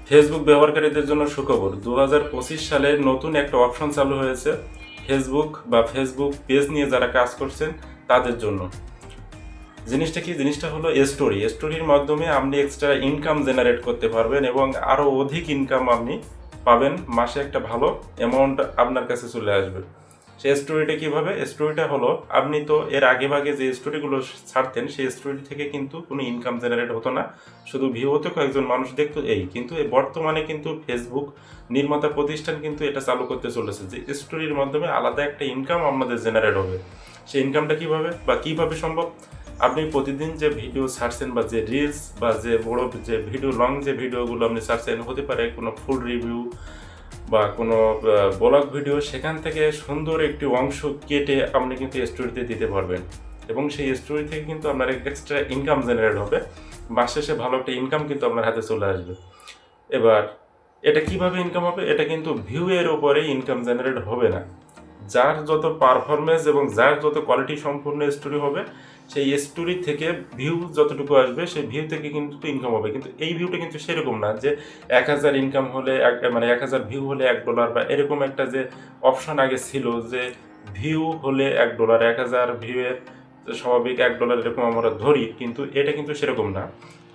Facebook ব্যবহারকারীদের জন্য সুখবর। 2025 সালে নতুন একটা অপশন চালু হয়েছে ফেসবুক বা ফেসবুক পেজ নিয়ে যারা কাজ করছেন তাদের জন্য। জিনিসটা কি? জিনিসটা হলো স্টোরি। স্টোরির মাধ্যমে আপনি এক্সট্রা ইনকাম জেনারেট করতে পারবেন এবং আরও অধিক ইনকাম আপনি পাবেন। মাসে একটা ভালো অ্যামাউন্ট আপনার কাছে চলে আসবে। সেই স্টোরিটা কীভাবে? স্টোরিটা হলো, আপনি তো এর আগে ভাগে যে স্টোরিগুলো ছাড়তেন সেই স্টোরি থেকে কিন্তু কোনো ইনকাম জেনারেট হতো না, শুধু ভিউ হতো, কয়েকজন মানুষ দেখতো, এই। কিন্তু বর্তমানে কিন্তু ফেসবুক নির্মাতা প্রতিষ্ঠান কিন্তু এটা চালু করতে চলেছে যে স্টোরির মাধ্যমে আলাদা একটা ইনকাম আপনাদের জেনারেট হবে। সেই ইনকামটা কীভাবে বা কীভাবে সম্ভব? আপনি প্রতিদিন যে ভিডিও ছাড়ছেন বা যে রিলস বা যে বড় যে ভিডিও, লং যে ভিডিওগুলো আপনি ছাড়ছেন, হতে পারে কোনো ফুড রিভিউ বা কোনো ব্লগ ভিডিও, সেখান থেকে সুন্দর একটি অংশ কেটে আপনি কিন্তু স্টোরিতে দিতে পারবেন এবং সেই স্টোরি থেকে কিন্তু আপনার এক্সট্রা ইনকাম জেনারেট হবে। মাস শেষে ভালো একটা ইনকাম কিন্তু আপনার হাতে চলে আসবে। এবার এটা কিভাবে ইনকাম হবে? এটা কিন্তু ভিউয়ের উপরে ইনকাম জেনারেট হবে না। যার যত পারফরমেন্স এবং যার যত কোয়ালিটি সম্পূর্ণ স্টোরি হবে, সেই স্টোরি থেকে ভিউ যতটুকু আসবে সেই ভিউ থেকে কিন্তু ইনকাম হবে। কিন্তু এই ভিউটা কিন্তু সেরকম না যে 1000 ইনকাম হলে মানে 1000 ভিউ হলে $1 বা এরকম একটা যে অপশন আগে ছিল যে ভিউ হলে $1, 1000 ভিউয়ের স্বাভাবিক $1 এরকম আমরা ধরি, কিন্তু এটা কিন্তু সেরকম না।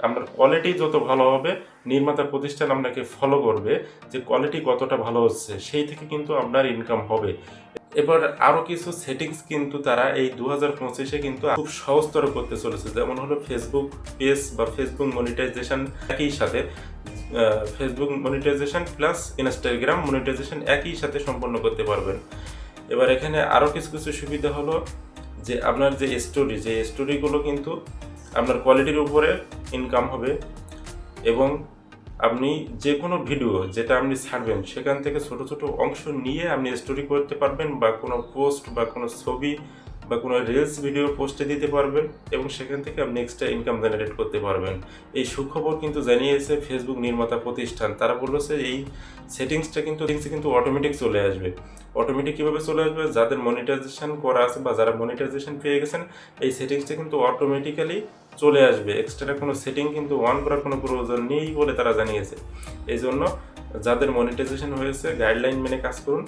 আপনার কোয়ালিটি যত ভালো হবে, নির্মাতা প্রতিষ্ঠান আপনাকে ফলো করবে যে কোয়ালিটি কতটা ভালো হচ্ছে, সেই থেকে কিন্তু আপনার ইনকাম হবে। এবার আরও কিছু সেটিংস কিন্তু তারা এই 2025-এ কিন্তু খুব সহজতর করতে চলেছে। যেমন হলো ফেসবুক পেজ বা ফেসবুক মনিটাইজেশন একই সাথে, Facebook monetization plus Instagram monetization একই সাথে সম্পন্ন করতে পারবেন। এবার এখানে আরও কিছু কিছু সুবিধা হলো যে আপনার যে স্টোরিগুলো কিন্তু আপনার কোয়ালিটির উপরে ইনকাম হবে এবং আপনি যে কোনো ভিডিও যেটা আপনি ছাড়বেন সেখান থেকে ছোট ছোট অংশ নিয়ে আপনি স্টোরি করতে পারবেন বা কোনো পোস্ট বা কোনো ছবি বা কোনো রিলস ভিডিও পোস্টে দিতে পারবেন এবং সেখান থেকে আপনি এক্সট্রা ইনকাম জেনারেট করতে পারবেন। এই সুখবর কিন্তু জানিয়েছে ফেসবুক নির্মাতা প্রতিষ্ঠান। তারা বলেছে এই সেটিংসটা কিন্তু অটোমেটিক চলে আসবে। অটোমেটিক কীভাবে চলে আসবে? যাদের মনিটাইজেশন করা আছে বা যারা মনিটাইজেশন পেয়ে গেছেন, এই সেটিংসটা কিন্তু অটোমেটিক্যালি চলে আসবে। এক্সট্রা কোনো সেটিং কিন্তু অন করার কোনো প্রয়োজন নেই বলে তারা জানিয়েছে। এই জন্য যাদের মনিটাইজেশন হয়েছে গাইডলাইন মেনে কাজ করুন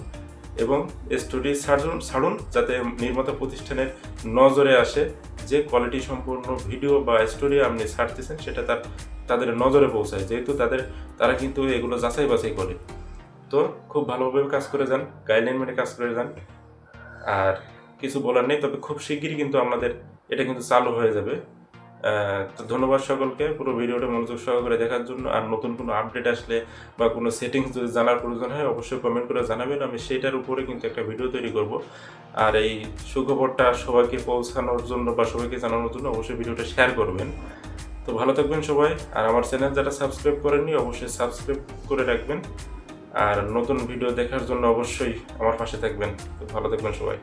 এবং স্টোরি ছাড়ুন যাতে নির্মাতা প্রতিষ্ঠানের নজরে আসে যে কোয়ালিটি সম্পূর্ণ ভিডিও বা স্টোরি আপনি ছাড়তেছেন সেটা তাদের নজরে পৌঁছায়, যেহেতু তারা কিন্তু এগুলো যাচাই বাছাই করে। তো খুব ভালোভাবে কাজ করে যান, গাইডলাইন মেনে কাজ করে যান। আর কিছু বলার নেই, তবে খুব শিগগিরই কিন্তু আমাদের এটা কিন্তু চালু হয়ে যাবে। তো ধন্যবাদ সকলকে পুরো ভিডিওটা মনোযোগ সহকারে দেখার জন্য। আর নতুন কোনো আপডেট আসলে বা কোনো সেটিংস যদি জানার প্রয়োজন হয় অবশ্যই কমেন্ট করে জানাবেন, আমি সেইটার উপরে কিন্তু একটা ভিডিও তৈরি করব। আর এই সুখবরটা সবাইকে পৌঁছানোর জন্য বা সবাইকে জানানোর জন্য অবশ্যই ভিডিওটা শেয়ার করবেন। তো ভালো থাকবেন সবাই। আর আমার চ্যানেল যারা সাবস্ক্রাইব করেননি অবশ্যই সাবস্ক্রাইব করে রাখবেন। আর নতুন ভিডিও দেখার জন্য অবশ্যই আমার পাশে থাকবেন। তো ভালো থাকবেন সবাই।